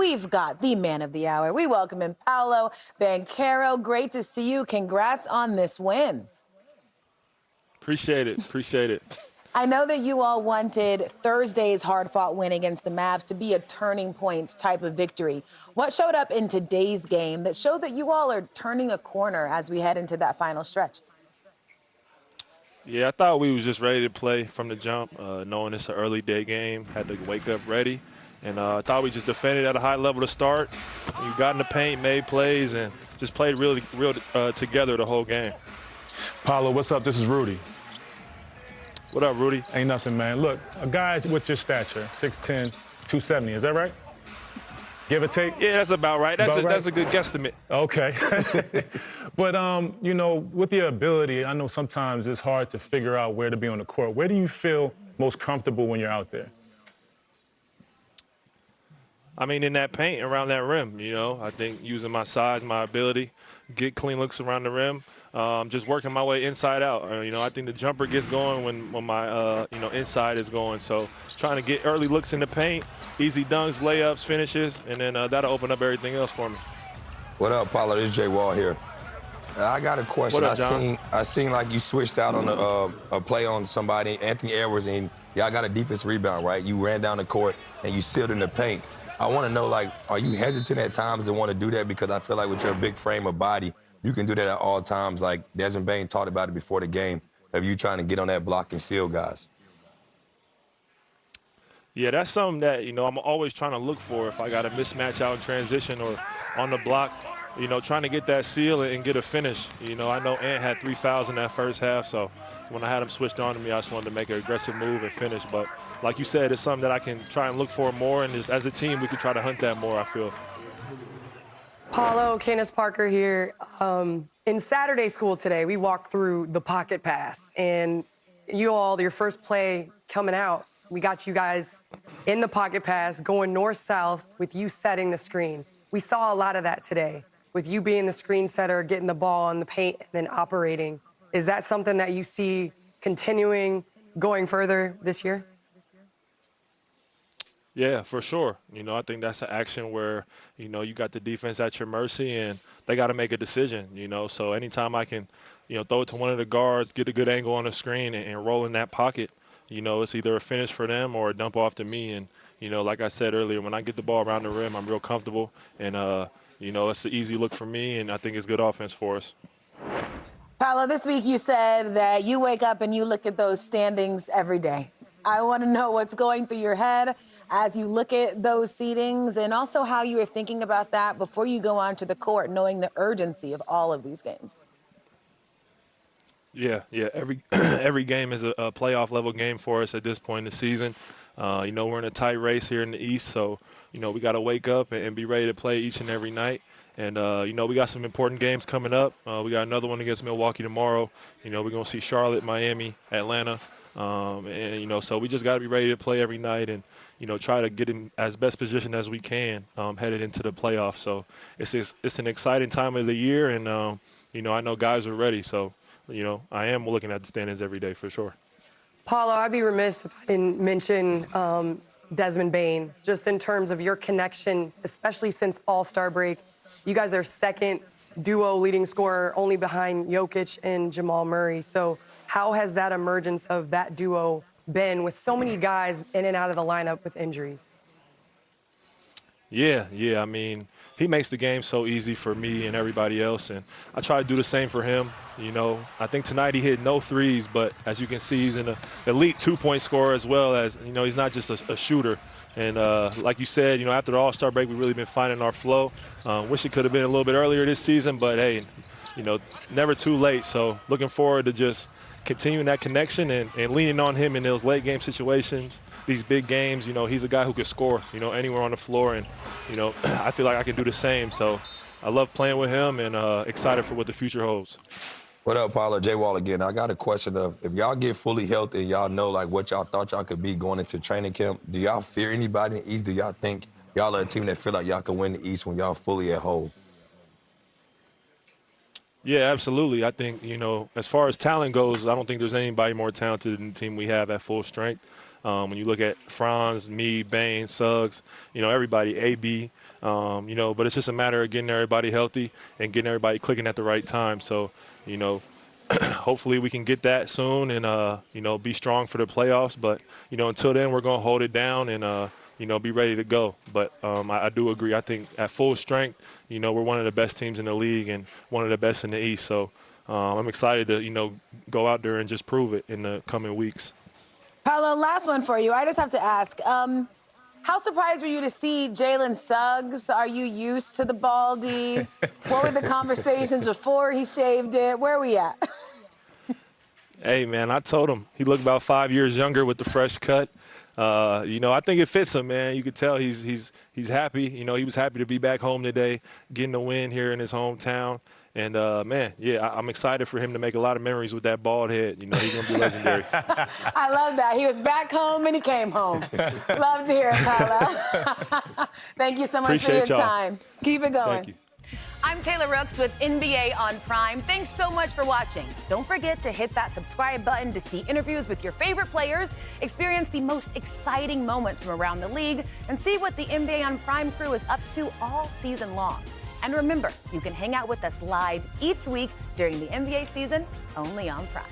we've got the man of the hour. We welcome in Paolo Banchero. Great to see you. Congrats on this win. Appreciate it. I know that you all wanted Thursday's hard-fought win against the Mavs to be a turning point type of victory. What showed up in today's game that showed that you all are turning a corner as we head into that final stretch? Yeah, I thought we was just ready to play from the jump, knowing it's an early day game, had to wake up ready. And I thought we just defended at a high level to start. You got in the paint, made plays, and just played real together the whole game. Paulo, what's up? This is Rudy. What up, Rudy? Ain't nothing, man. Look, a guy with your stature, 6'10", 270, is that right? Give or take? Yeah, that's about right. That's a good guesstimate. Okay. But, you know, with your ability, I know sometimes it's hard to figure out where to be on the court. Where do you feel most comfortable when you're out there? I mean, in that paint around that rim, you know, I think using my size, my ability, get clean looks around the rim, just working my way inside out. You know, I think the jumper gets going when my, inside is going. So trying to get early looks in the paint, easy dunks, layups, finishes, and then that'll open up everything else for me. What up, Paulo? This is Jay Wall here. I got a question. What up, John? I seen like you switched out on a play on somebody, Anthony Edwards, and y'all got a defensive rebound, right? You ran down the court and you sealed in the paint. I want to know, like, are you hesitant at times to want to do that? Because I feel like with your big frame of body, you can do that at all times. Like Desmond Bane talked about it before the game, of you trying to get on that block and seal guys. Yeah, that's something that, you know, I'm always trying to look for if I got a mismatch out in transition or on the block, you know, trying to get that seal and get a finish. You know, I know Ant had 3 fouls in that first half, so when I had him switched on to me, I just wanted to make an aggressive move and finish. But like you said, it's something that I can try and look for more, and just, as a team, we can try to hunt that more, I feel. Paulo, Candace Parker here. In Saturday school today, we walked through the pocket pass, and you all, your first play coming out, we got you guys in the pocket pass, going north-south with you setting the screen. We saw a lot of that today, with you being the screen setter, getting the ball in the paint, and then operating. Is that something that you see continuing, going further this year? Yeah, for sure. You know, I think that's an action where, you know, you got the defense at your mercy and they got to make a decision, you know. So anytime I can, you know, throw it to one of the guards, get a good angle on the screen and roll in that pocket, you know, it's either a finish for them or a dump off to me. And, you know, like I said earlier, when I get the ball around the rim, I'm real comfortable. And, you know, it's an easy look for me, and I think it's good offense for us. Paolo, this week you said that you wake up and you look at those standings every day. I want to know what's going through your head as you look at those seedings, and also how you are thinking about that before you go onto the court, knowing the urgency of all of these games. Yeah. Every game is a playoff level game for us at this point in the season. You know, we're in a tight race here in the East, so, you know, we got to wake up and be ready to play each and every night. And, you know, we got some important games coming up. We got another one against Milwaukee tomorrow. You know, we're going to see Charlotte, Miami, Atlanta. And, you know, so we just got to be ready to play every night and, you know, try to get in as best position as we can headed into the playoffs. So it's an exciting time of the year, and, you know, I know guys are ready. So, you know, I am looking at the standings every day for sure. Paulo, I'd be remiss if I didn't mention Desmond Bane, just in terms of your connection, especially since All-Star break. You guys are second duo leading scorer, only behind Jokic and Jamal Murray. So how has that emergence of that duo been with so many guys in and out of the lineup with injuries? Yeah. I mean, he makes the game so easy for me and everybody else, and I try to do the same for him. You know, I think tonight he hit no threes, but as you can see, he's an elite two-point scorer as well as, you know, he's not just a shooter. And like you said, you know, after the All-Star break, we've really been finding our flow. Wish it could have been a little bit earlier this season, but, hey, you know, never too late. So looking forward to just continuing that connection and leaning on him in those late game situations, these big games. You know, he's a guy who can score, you know, anywhere on the floor. And, you know, I feel like I can do the same. So I love playing with him and excited for what the future holds. What up, Paulo? Jay Wall again. I got a question of, if y'all get fully healthy and y'all know, like, what y'all thought y'all could be going into training camp, do y'all fear anybody in the East? Do y'all think y'all are a team that feel like y'all can win the East when y'all fully at home? Yeah, absolutely. I think, you know, as far as talent goes, I don't think there's anybody more talented than the team we have at full strength. When you look at Franz, me, Bane, Suggs, everybody, AB, but it's just a matter of getting everybody healthy and getting everybody clicking at the right time. So, hopefully we can get that soon and, be strong for the playoffs. But, until then, we're going to hold it down and, be ready to go. But I do agree. I think at full strength, we're one of the best teams in the league and one of the best in the East. So I'm excited to, go out there and just prove it in the coming weeks. Paolo, last one for you. I just have to ask, how surprised were you to see Jalen Suggs? Are you used to the baldy? What were the conversations before he shaved it? Where are we at? Hey, man, I told him he looked about 5 years younger with the fresh cut. I think it fits him, man. You could tell he's happy. He was happy to be back home today, getting a win here in his hometown. And, I'm excited for him to make a lot of memories with that bald head. He's going to be legendary. I love that. He was back home and he came home. Love to hear it, Paolo. Thank you so much for your time. Keep it going. Thank you. I'm Taylor Rooks with NBA on Prime. Thanks so much for watching. Don't forget to hit that subscribe button to see interviews with your favorite players, experience the most exciting moments from around the league, and see what the NBA on Prime crew is up to all season long. And remember, you can hang out with us live each week during the NBA season only on Prime.